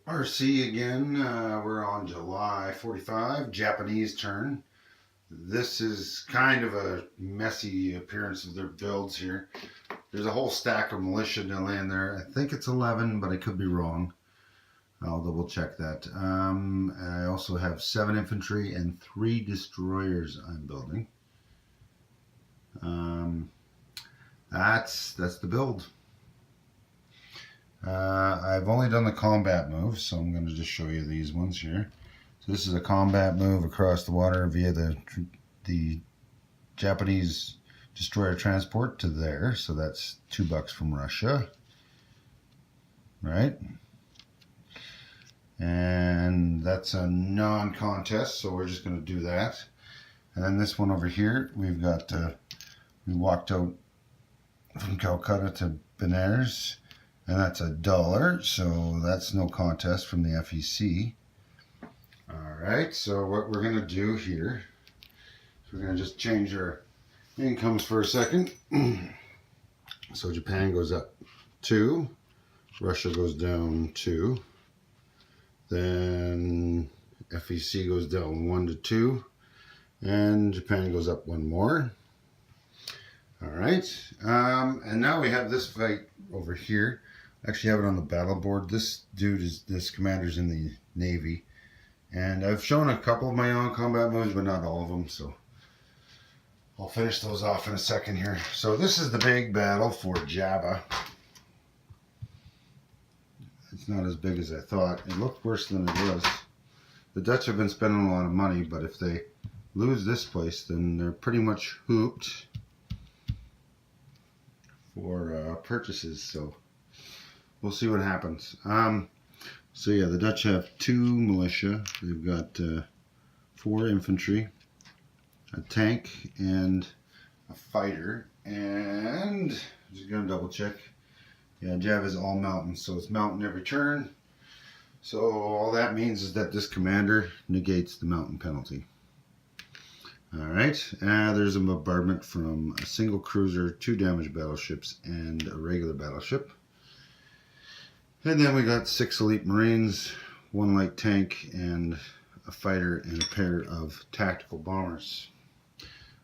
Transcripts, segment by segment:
RC again. We're on July 45, Japanese turn. This is kind of a messy appearance of their builds here. There's a whole stack of militia to land there. I think it's 11, but I could be wrong. I'll double check that. I also have 7 infantry and 3 destroyers I'm building. That's the build. I've only done the combat moves, so I'm going to just show you these ones here. So this is a combat move across the water via the Japanese destroyer transport to there. So that's $2 from Russia, right? And that's a non-contest, so we're just going to do that. And then this one over here, we've got we walked out from Calcutta to Benares. And that's $1, so that's no contest from the FEC. Alright, so what we're going to do here is we're going to just change our incomes for a second. So Japan goes up 2, Russia goes down 2, then FEC goes down 1 to 2, and Japan goes up 1 more. Alright, and now we have this fight over here. I actually have it on the battle board. This commander's in the Navy. And I've shown a couple of my own combat moves, but not all of them, so I'll finish those off in a second here. So this is the big battle for Java. It's not as big as I thought. It looked worse than it was. The Dutch have been spending a lot of money, but if they lose this place, then they're pretty much hooped for purchases, so we'll see what happens. So yeah, the Dutch have 2 militia. They've got 4 infantry, a tank, and a fighter. And I'm just gonna double check. Yeah, Java is all mountains, so it's mountain every turn. So all that means is that this commander negates the mountain penalty. Alright, there's a bombardment from a single cruiser, 2 damaged battleships, and a regular battleship. And then we got 6 elite marines, 1 light tank, and a fighter, and a pair of tactical bombers.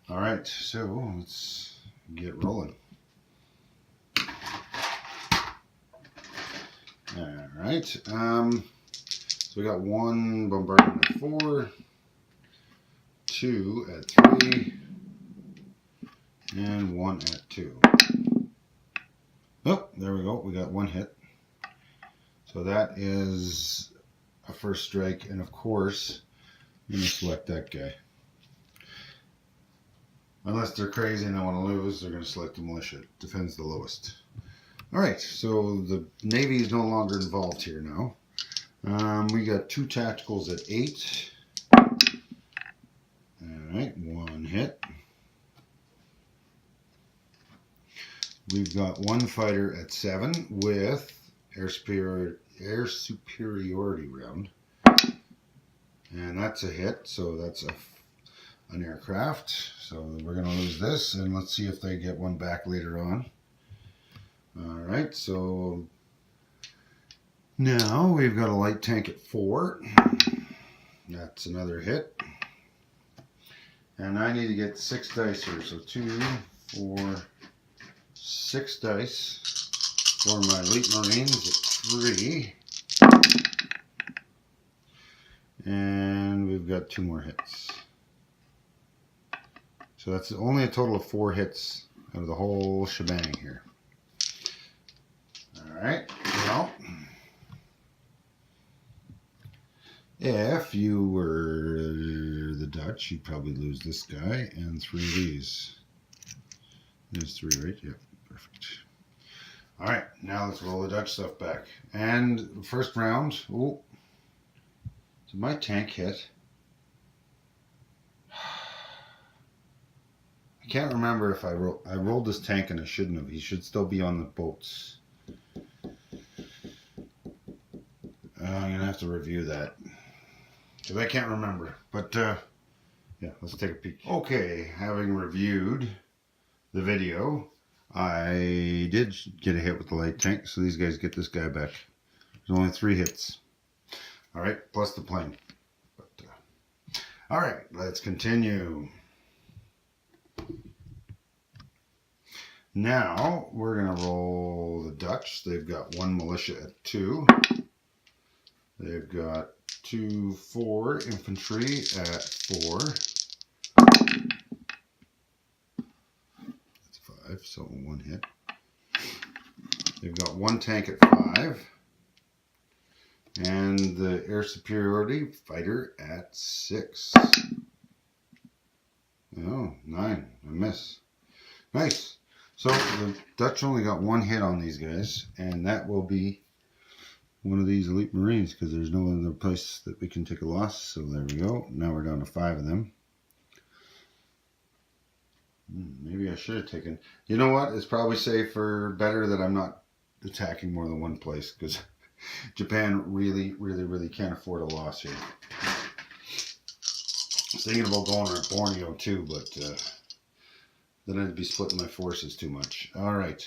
Alright, so let's get rolling. Alright, so we got 1 bombardment at 4, 2 at 3, and 1 at 2. Oh, there we go, we got 1 hit. So that is a first strike, and of course, I'm going to select that guy. Unless they're crazy and they want to lose, they're going to select the militia. It defends the lowest. Alright, so the Navy is no longer involved here now. We got 2 tacticals at 8. Alright, 1 hit. We've got 1 fighter at 7 with air superiority round, and that's a hit, so that's an aircraft, so we're going to lose this, and let's see if they get 1 back later on. Alright, so now we've got a light tank at 4, that's another hit, and I need to get 6 dice here, so 2, 4, 6 dice for my elite marines at 3, and we've got 2 more hits. So that's only a total of 4 hits out of the whole shebang here. Alright, well, if you were the Dutch, you'd probably lose this guy and 3 of these. There's 3, right? Yep, perfect. Alright, now let's roll the Dutch stuff back. And first round, oh, did my tank hit? I can't remember if I rolled this tank and I shouldn't have. He should still be on the boats. I'm going to have to review that, because I can't remember. But, yeah, let's take a peek. Okay, having reviewed the video, I did get a hit with the light tank, so these guys get this guy back. There's only 3 hits. All right, plus the plane. But, all right, let's continue. Now we're going to roll the Dutch. They've got 1 militia at 2. They've got 4 infantry at 4. That's 5, so 1 hit. They've got 1 tank at 5. And the air superiority fighter at 6. Oh, 9. A miss. Nice. So the Dutch only got 1 hit on these guys, and that will be one of these elite Marines because there's no other place that we can take a loss. So there we go. Now we're down to 5 of them. Maybe I should have taken. You know what? It's probably safer, better that I'm not attacking more than one place because Japan really can't afford a loss here. I was thinking about going to Borneo too, but then I'd be splitting my forces too much. All right.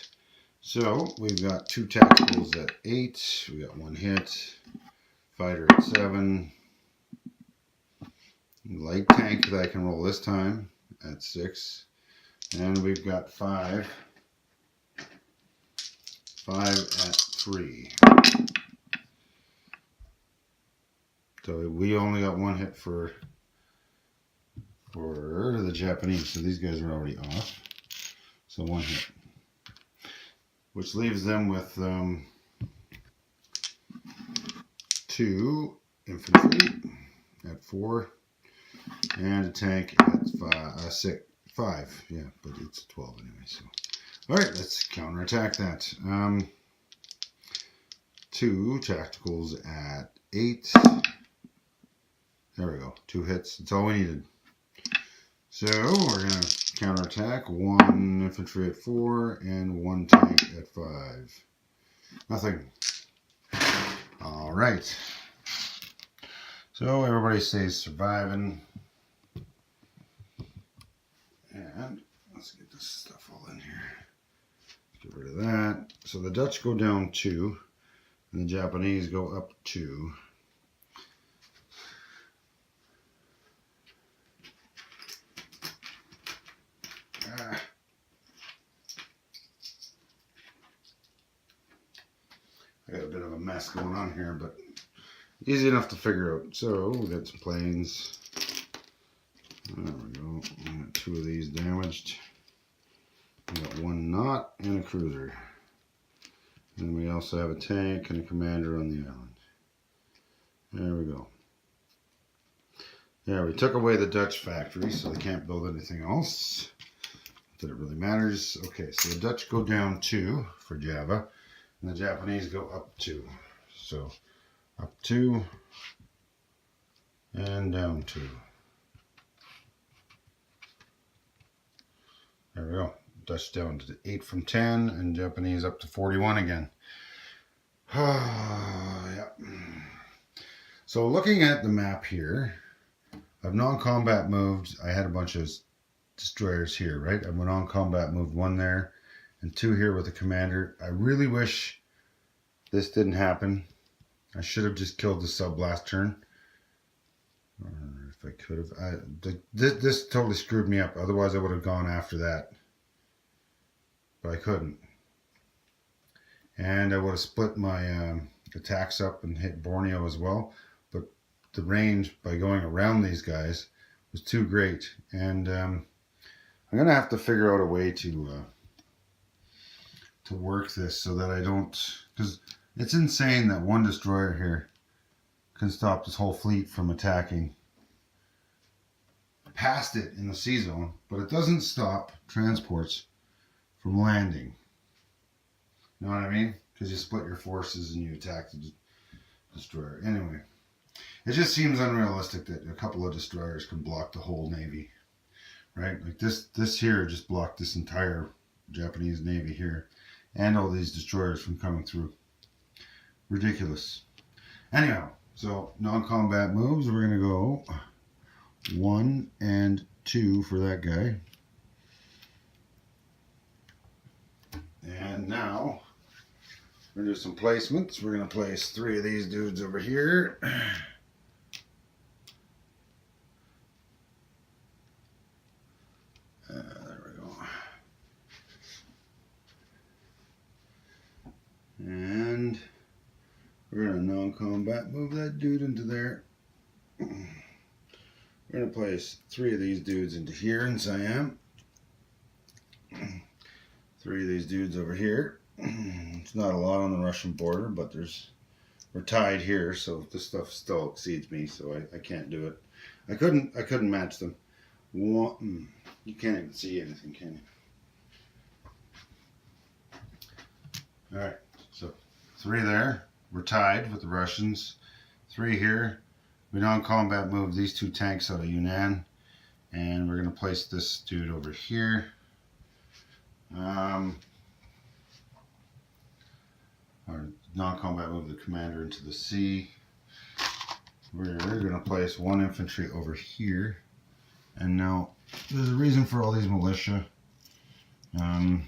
So we've got 2 tacticals at 8. We got 1 hit. Fighter at 7. Light tank that I can roll this time at 6. And we've got 5. 5 at 3. So we only got 1 hit for the Japanese. So these guys are already off. So 1 hit. Which leaves them with 2 infantry at 4 and a tank at 5. Yeah, but it's 12 anyway. So, all right, let's counterattack that. 2 tacticals at 8. There we go. 2 hits. That's all we needed. So we're gonna counterattack. 1 infantry at 4 and 1 tank at 5. Nothing. All right. So everybody stays surviving. And let's get this stuff all in here. Get rid of that. So the Dutch go down 2, and the Japanese go up 2. I got a bit of a mess going on here, but easy enough to figure out. So we got some planes. There we go. We got 2 of these damaged. We got 1 not and a cruiser. And we also have a tank and a commander on the island. There we go. Yeah, we took away the Dutch factory, so they can't build anything else. Not that it really matters. Okay, so the Dutch go down 2 for Java, and the Japanese go up 2. So up 2 and down 2. There we go. Dutch down to 8 from 10, and Japanese up to 41 again. Yeah. So looking at the map here, I've non-combat moved. I had a bunch of destroyers here, right? I've non-combat moved 1 there and 2 here with the commander. I really wish this didn't happen. I should have just killed the sub last turn. Or if I could have. This totally screwed me up. Otherwise, I would have gone after that. But I couldn't. And I would have split my attacks up and hit Borneo as well. But the range by going around these guys was too great. And I'm going to have to figure out a way to work this so that I don't... Because it's insane that 1 destroyer here can stop this whole fleet from attacking past it in the sea zone, but it doesn't stop transports from landing. You know what I mean? Because you split your forces and you attack the destroyer. Anyway, it just seems unrealistic that a couple of destroyers can block the whole navy, right? Like this here just blocked this entire Japanese navy here, and all these destroyers from coming through. Ridiculous. Anyhow, so non-combat moves. We're gonna go 1 and 2 for that guy. And now We're going to do some placements. We're going to place 3 of these dudes over here. There we go. And we're going to non-combat move that dude into there. We're going to place 3 of these dudes into here in Siam. 3 of these dudes over here. It's not a lot on the Russian border, but we're tied here, so this stuff still exceeds me, so I can't do it. I couldn't match them. You can't even see anything, can you? Alright, so 3 there. We're tied with the Russians. 3 here. We non-combat move these 2 tanks out of Yunnan, and we're going to place this dude over here. Or non-combat move the commander into the sea. We're going to place 1 infantry over here. And now, there's a reason for all these militia. I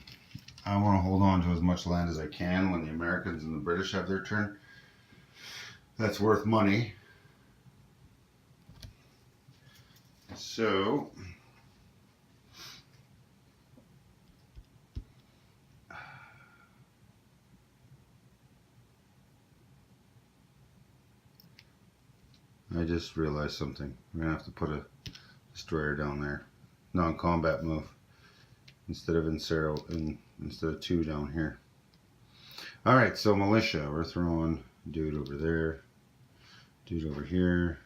want to hold on to as much land as I can when the Americans and the British have their turn. That's worth money. So, I just realized something. We're going to have to put a destroyer down there. Non-combat move. Instead of instead of 2 down here. Alright, so militia. We're throwing a dude over there. Dude over here.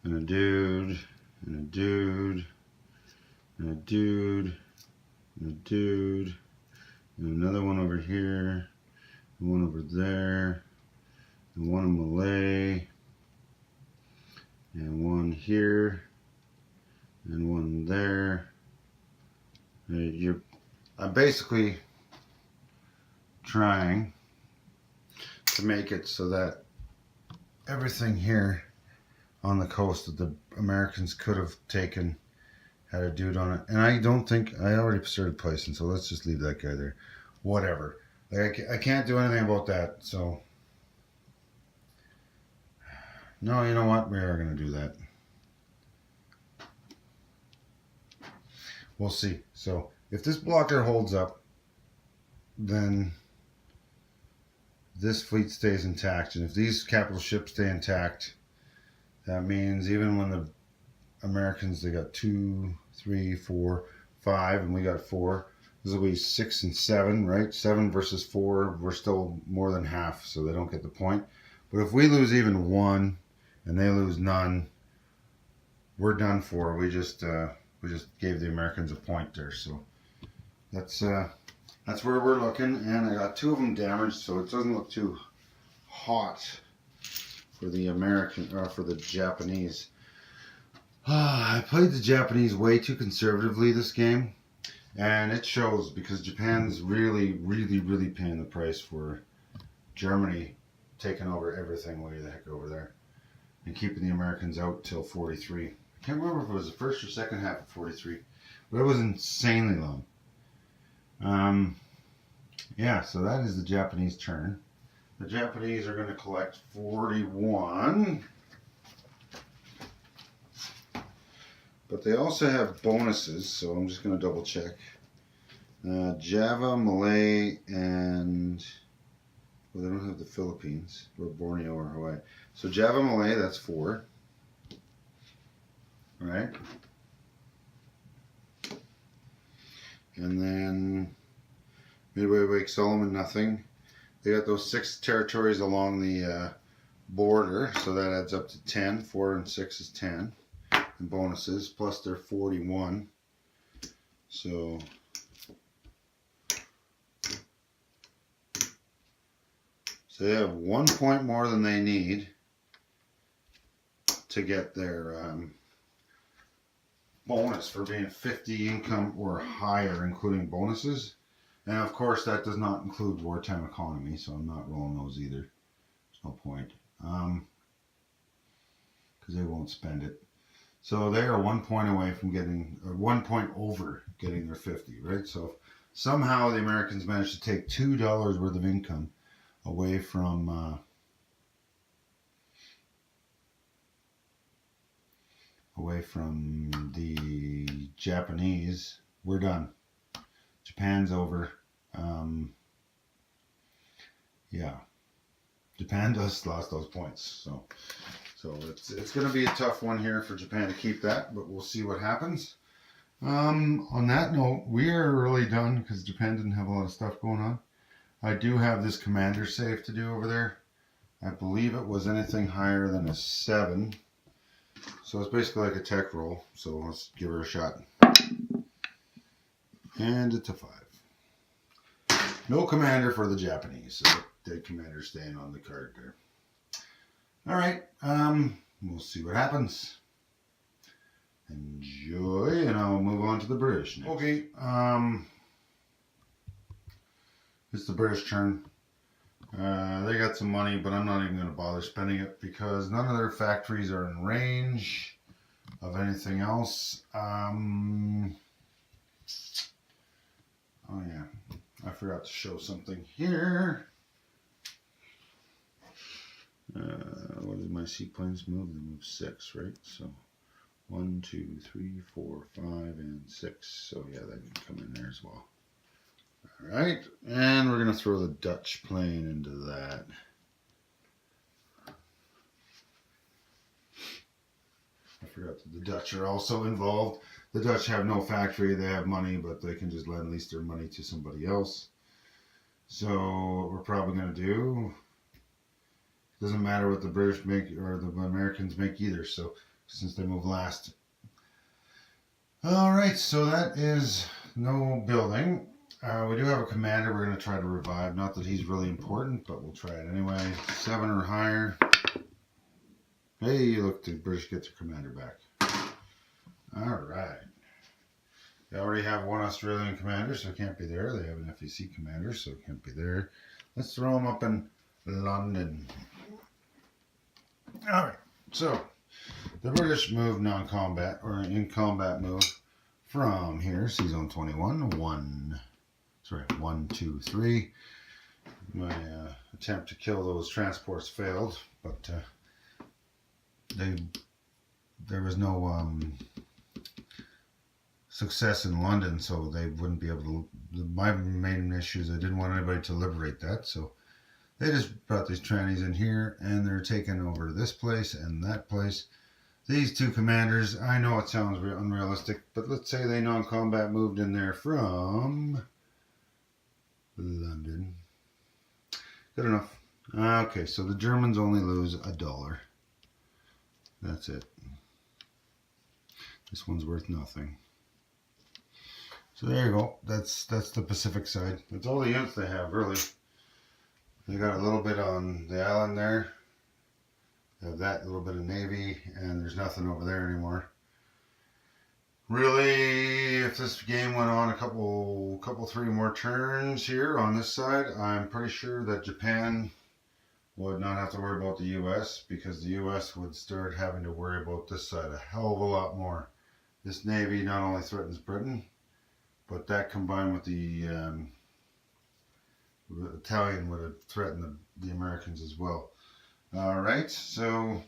And a dude. And a dude. And a dude. And a dude. And another one over here. And one over there. And one in Malay. And one here, and one there. I'm basically trying to make it so that everything here on the coast that the Americans could have taken had a dude on it. And I don't think, I already started placing, so let's just leave that guy there. Whatever. Like, I can't do anything about that, so... No, you know what? We are going to do that. We'll see. So, if this blocker holds up, then this fleet stays intact. And if these capital ships stay intact, that means even when the Americans, they got 2, 3, 4, 5, and we got 4. This will be 6 and 7, right? 7 versus 4, we're still more than half, so they don't get the point. But if we lose even 1, and they lose none, we're done for. We just gave the Americans a point there. So that's where we're looking. And I got 2 of them damaged, so it doesn't look too hot for the for the Japanese. I played the Japanese way too conservatively this game, and it shows because Japan's really paying the price for Germany taking over everything way the heck over there. And keeping the Americans out till 43. I can't remember if it was the first or second half of 43, but it was insanely long. Yeah, so that is the Japanese turn. The Japanese are going to collect 41, but they also have bonuses, so I'm just going to double check. Java, Malay, and... Well, they don't have the Philippines, or Borneo, or Hawaii. So Java, Malay, that's 4. Right? And then Midway, Wake, Solomon, nothing. They got those 6 territories along the border, so that adds up to 10. 4 and 6 is 10. And bonuses, plus they're 41. So... So they have 1 point more than they need to get their bonus for being 50 income or higher, including bonuses. And of course, that does not include wartime economy, so I'm not rolling those either. There's no point. Because they won't spend it. So they are 1 point away from getting, or 1 point over getting their 50, right? So Somehow the Americans managed to take $2 worth of income away from the Japanese. We're done. Japan's over. Yeah, Japan just lost those points. So it's going to be a tough one here for Japan to keep that, but we'll see what happens. On that note, we are really done because Japan didn't have a lot of stuff going on. I do have this commander save to do over there. I believe it was anything higher than a 7. So it's basically like a tech roll. So let's give her a shot. And it's a 5. No commander for the Japanese. So dead commander staying on the card there. All right. We'll see what happens. Enjoy, and I'll move on to the British next. Okay. It's the British turn. They got some money, but I'm not even going to bother spending it because none of their factories are in range of anything else. Oh yeah, I forgot to show something here. What did my seaplanes move? They move 6, right? So 1, 2, 3, 4, 5, and 6. So yeah, that can come in there as well. All right, and we're going to throw the Dutch plane into that. I forgot that the Dutch are also involved. The Dutch have no factory, they have money, but they can just lend lease their money to somebody else. So what we're probably going to do, doesn't matter what the British make or the Americans make either, so since they move last. All right, so that is no building. We do have a commander we're going to try to revive. Not that he's really important, but we'll try it anyway. 7 or higher. Hey, look, the British get their commander back. All right. They already have 1 Australian commander, so it can't be there. They have an FEC commander, so it can't be there. Let's throw them up in London. All right, so the British move non-combat, or in combat move, from here, Sea Zone 21, 1, 2, 3. My attempt to kill those transports failed, but there was no success in London, so they wouldn't be able to. My main issue is I didn't want anybody to liberate that, so they just brought these trannies in here, and they're taking over this place and that place. These 2 commanders, I know it sounds unrealistic, but let's say they non-combat moved in there from London. Good enough. Okay, so the Germans only lose $1. That's it. This one's worth nothing. So there you go. That's the Pacific side. That's all the units they have, really. They got a little bit on the island there. They have that little bit of Navy, and there's nothing over there anymore. Really, if this game went on a couple 3 more turns here on this side, I'm pretty sure that Japan would not have to worry about the U.S. because the U.S. would start having to worry about this side a hell of a lot more. This Navy not only threatens Britain, but that combined with the Italian would have threatened the Americans as well. All right, so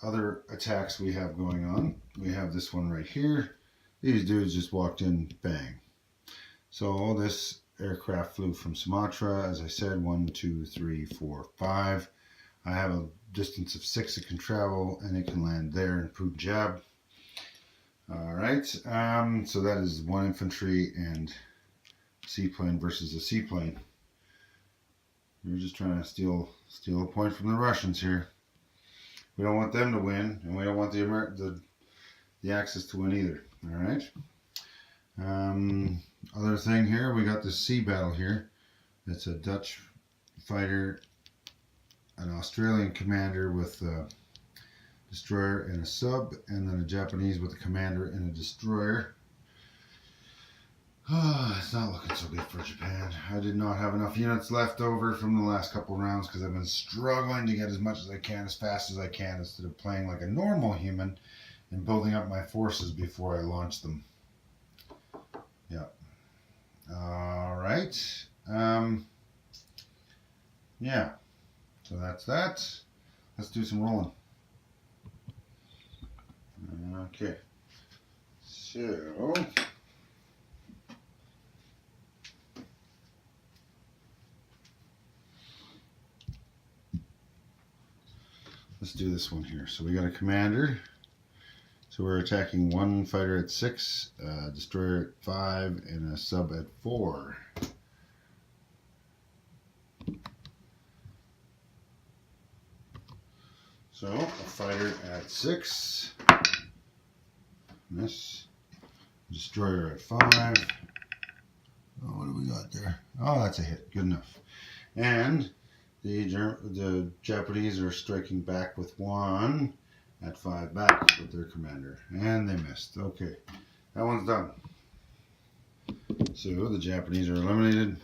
other attacks we have going on. We have this one right here. These dudes just walked in, bang. So this aircraft flew from Sumatra, as I said, 1, 2, 3, 4, 5. I have a distance of 6 it can travel, and it can land there in Punjab. All right, so that is 1 infantry and seaplane versus a seaplane. We're just trying to steal a point from the Russians here. We don't want them to win, and we don't want the Axis to win either. All right. Other thing here, we got this sea battle here. It's a Dutch fighter, an Australian commander with a destroyer and a sub, and then a Japanese with a commander and a destroyer. It's not looking so good for Japan. I did not have enough units left over from the last couple of rounds because I've been struggling to get as much as I can, as fast as I can, instead of playing like a normal human and building up my forces before I launch them. Yeah. All right. Yeah. So that's that. Let's do some rolling. Okay. So. Let's do this one here. So we got a commander. So we're attacking one fighter at 6, destroyer at 5, and a sub at 4. So a fighter at 6. Miss. Destroyer at 5. Oh, what do we got there? Oh, that's a hit. Good enough. And the Japanese are striking back with 1 at 5 back with their commander. And they missed. Okay. That one's done. So the Japanese are eliminated.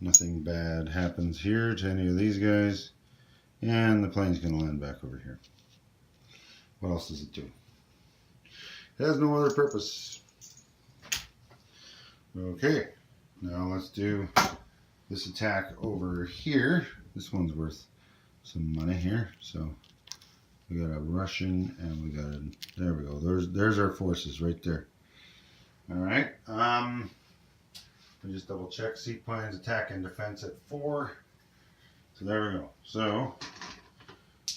Nothing bad happens here to any of these guys. And the plane's going to land back over here. What else does it do? It has no other purpose. Okay. Now let's do this attack over here. This one's worth some money here. So we got a Russian and we got a, there we go. There's our forces right there. All right. We just double check. Seaplanes attack and defense at 4. So there we go. So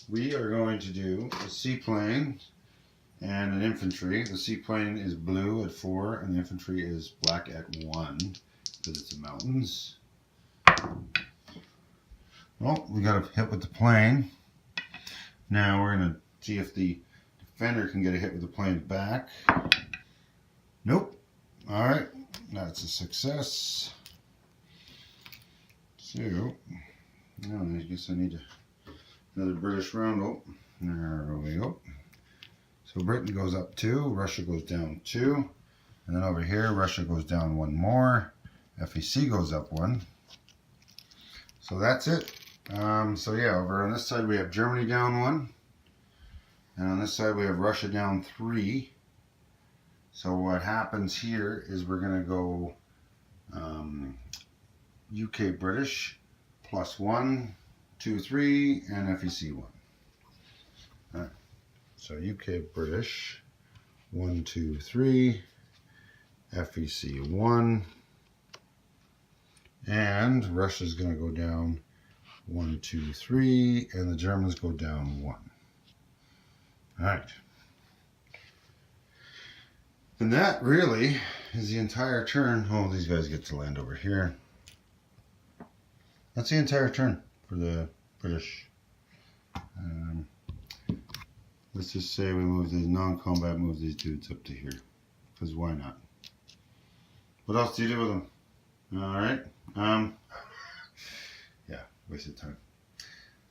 we are going to do a seaplane and an infantry. The seaplane is blue at 4 and the infantry is black at 1 because it's in mountains. Well, we got a hit with the plane. Now we're going to see if the defender can get a hit with the plane back. Nope. All right. That's a success. So, now I guess I need another British round. There we go. So Britain goes up 2, Russia goes down 2, and then over here Russia goes down 1 more. FEC goes up 1. So that's it. So yeah, over on this side we have Germany down 1, and on this side we have Russia down 3. So what happens here is we're going to go UK British plus 1, 2, 3, and FEC 1. All right. So UK British 1, 2, 3, FEC 1, and Russia's going to go down 1, 2, 3, and the Germans go down 1. All right. And that really is the entire turn. Oh, these guys get to land over here. That's the entire turn for the British. Let's just say we move these non-combat, move these dudes up to here. Because why not? What else do you do with them? Alright. Yeah, wasted time.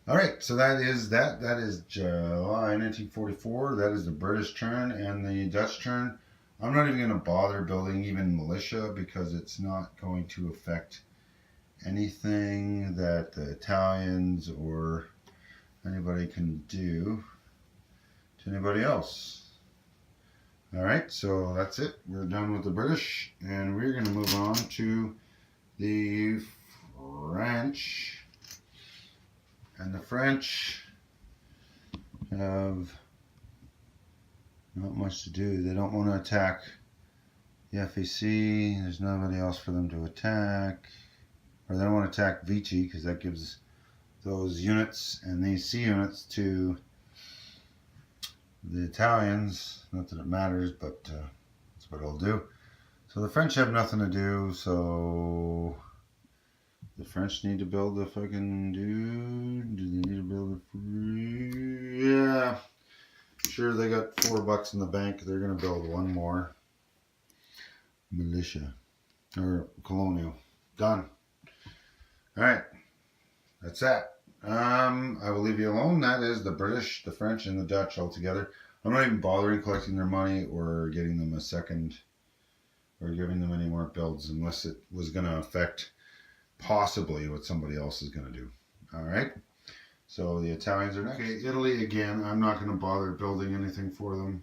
Alright, so that is that. That is July 1944. That is the British turn and the Dutch turn. I'm not even going to bother building even militia because it's not going to affect anything that the Italians or anybody can do to anybody else. Alright, so that's it. We're done with the British and we're going to move on to the French. And the French have not much to do. They don't want to attack the FEC. There's nobody else for them to attack. Or they don't want to attack Vichy because that gives those units and these C units to the Italians. Not that it matters, but that's what it'll do. So the French have nothing to do, so the French need to build a fucking dude. Do they need to build a... Yeah. Sure, they got $4 in the bank. They're going to build 1 more militia. Or colonial. Done. Alright. That's that. I will leave you alone. That is the British, the French, and the Dutch all together. I'm not even bothering collecting their money or getting them a second or giving them any more builds unless it was going to affect possibly what somebody else is going to do. Alright. So the Italians are next. Okay, Italy again. I'm not going to bother building anything for them.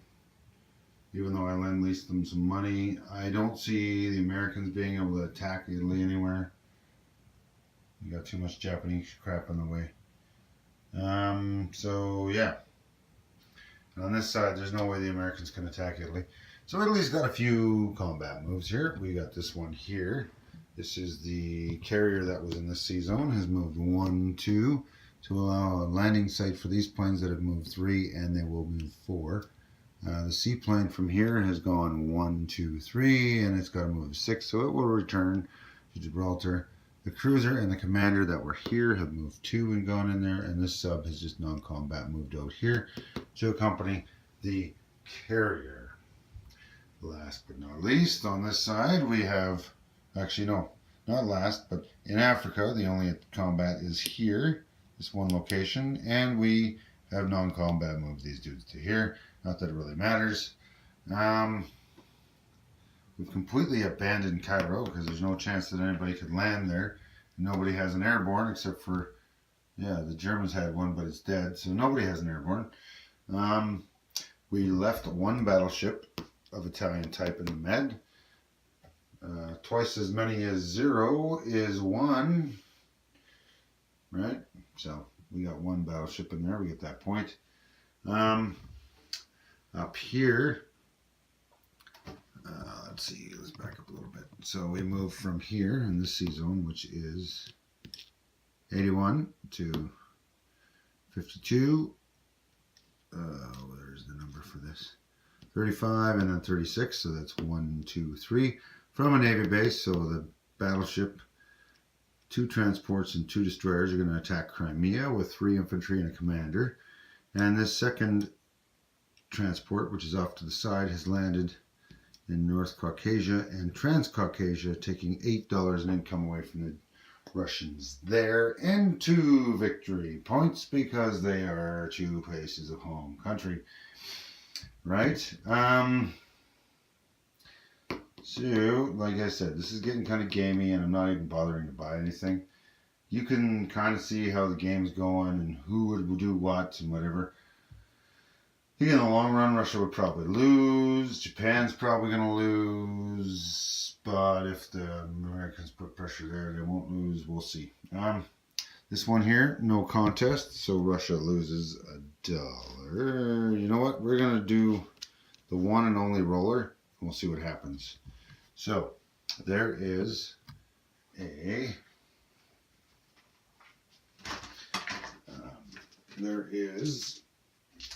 even though I lend-leased them some money. I don't see the Americans being able to attack Italy anywhere. You got too much Japanese crap in the way. So yeah. And on this side, there's no way the Americans can attack Italy. So Italy's got a few combat moves here. We got this one here. This is the carrier that was in the sea zone, has moved 1, 2 to allow a landing site for these planes that have moved 3, and they will move 4. The seaplane from here has gone 1, 2, 3, and it's got to move 6, so it will return to Gibraltar. The cruiser and the commander that were here have moved 2 and gone in there, and this sub has just non-combat moved out here to accompany the carrier. Last but not least, on this side we have, actually no, not last, but in Africa the only combat is here, this one location, and we have non-combat moved these dudes to here. Not that it really matters. We've completely abandoned Cairo because there's no chance that anybody could land there. Nobody has an airborne except for, yeah, the Germans had one, but it's dead, so nobody has an airborne. We left 1 battleship of Italian type in the Med. Twice as many as 0 is 1, right? So we got 1 battleship in there. We get that point. Up here, let's see, let's back up a little bit. So we move from here in this sea zone, which is 81 to 52. There's the number for this. 35 and then 36, so that's 1, 2, 3 from a Navy base. So the battleship, 2 transports and 2 destroyers are going to attack Crimea with 3 infantry and a commander. And this second transport, which is off to the side, has landed in North Caucasia and Transcaucasia, taking $8 in income away from the Russians there, and 2 victory points because they are 2 places of home country. Right? So, like I said, this is getting kind of gamey, and I'm not even bothering to buy anything. You can kind of see how the game's going and who would do what and whatever. I think in the long run, Russia would probably lose. Japan's probably going to lose. But if the Americans put pressure there, they won't lose. We'll see. This one here, no contest. So Russia loses $1. You know what? We're going to do the one and only roller. We'll see what happens. So there is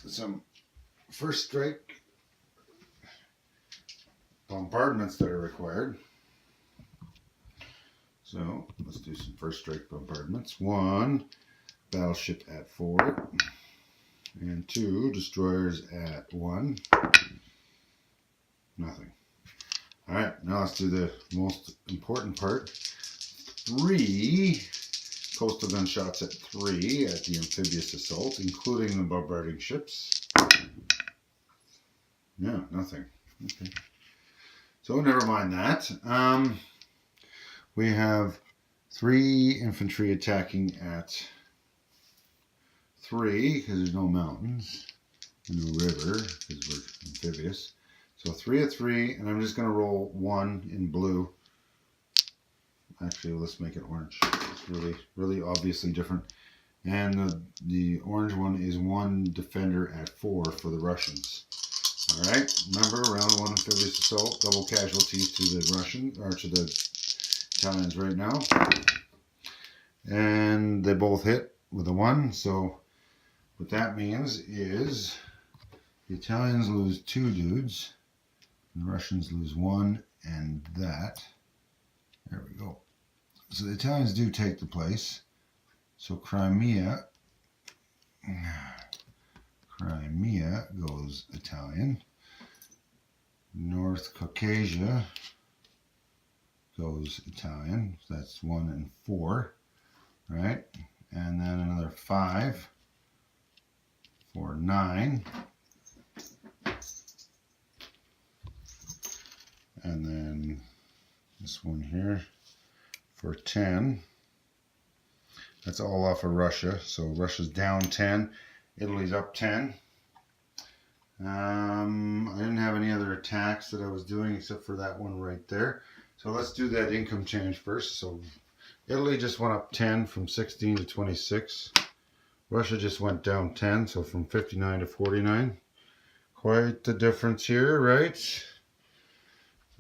some first strike bombardments that are required. So let's do some first strike bombardments. 1 battleship at 4 and 2 destroyers at 1. Nothing. Alright, now let's do the most important part. 3 coastal gunshots at 3 at the amphibious assault, including the bombarding ships. No, nothing. Okay. So never mind that. We have 3 infantry attacking at 3 because there's no mountains and no river because we're amphibious. So 3 at 3, and I'm just going to roll 1 in blue. Actually, let's make it orange. It's really, really obviously different. And the orange one is 1 defender at 4 for the Russians. All right, remember, round 1 amphibious assault, double casualties to the Russians, or to the Italians right now. And they both hit with a 1, so what that means is the Italians lose 2 dudes, and the Russians lose 1, and that. There we go. So the Italians do take the place. So Crimea goes Italian. North Caucasia goes Italian. So that's 1 and 4, right? And then another 5 for 9. And then this one here for 10. That's all off of Russia. So Russia's down 10. Italy's up 10. I didn't have any other attacks that I was doing except for that one right there. So let's do that income change first. So Italy just went up 10 from 16 to 26. Russia just went down 10, so from 59 to 49. Quite the difference here, right?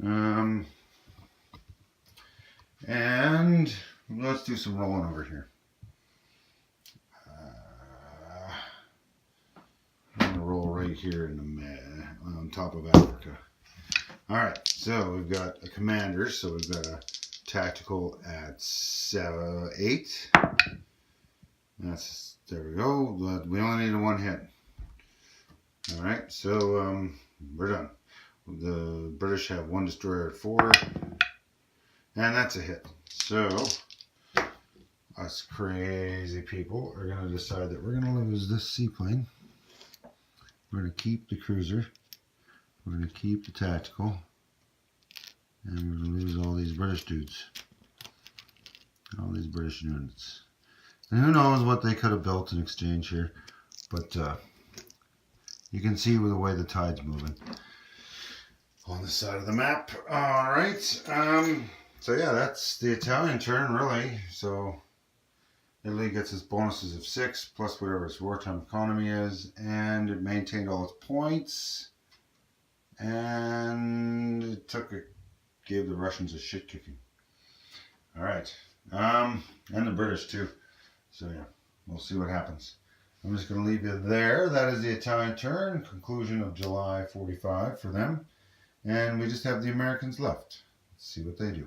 And let's do some rolling over here. I'm going to roll right here in the on top of Africa. All right, so we've got a commander, so we've got a tactical at 8. There we go. We only need a 1 hit. All right, so we're done. The British have 1 destroyer at 4, and that's a hit. So us crazy people are going to decide that we're going to lose this seaplane. We're going to keep the cruiser. We're going to keep the tactical. And we're going to lose all these British dudes. All these British units. And who knows what they could have built in exchange here. But you can see with the way the tide's moving on the side of the map. Alright. So yeah, that's the Italian turn really. So Italy gets its bonuses of 6 plus whatever its wartime economy is. And it maintained all its points. And it gave the Russians a shit kicking. Alright. And the British too. So yeah, we'll see what happens. I'm just going to leave you there. That is the Italian turn. Conclusion of July 45 for them. And we just have the Americans left. Let's see what they do.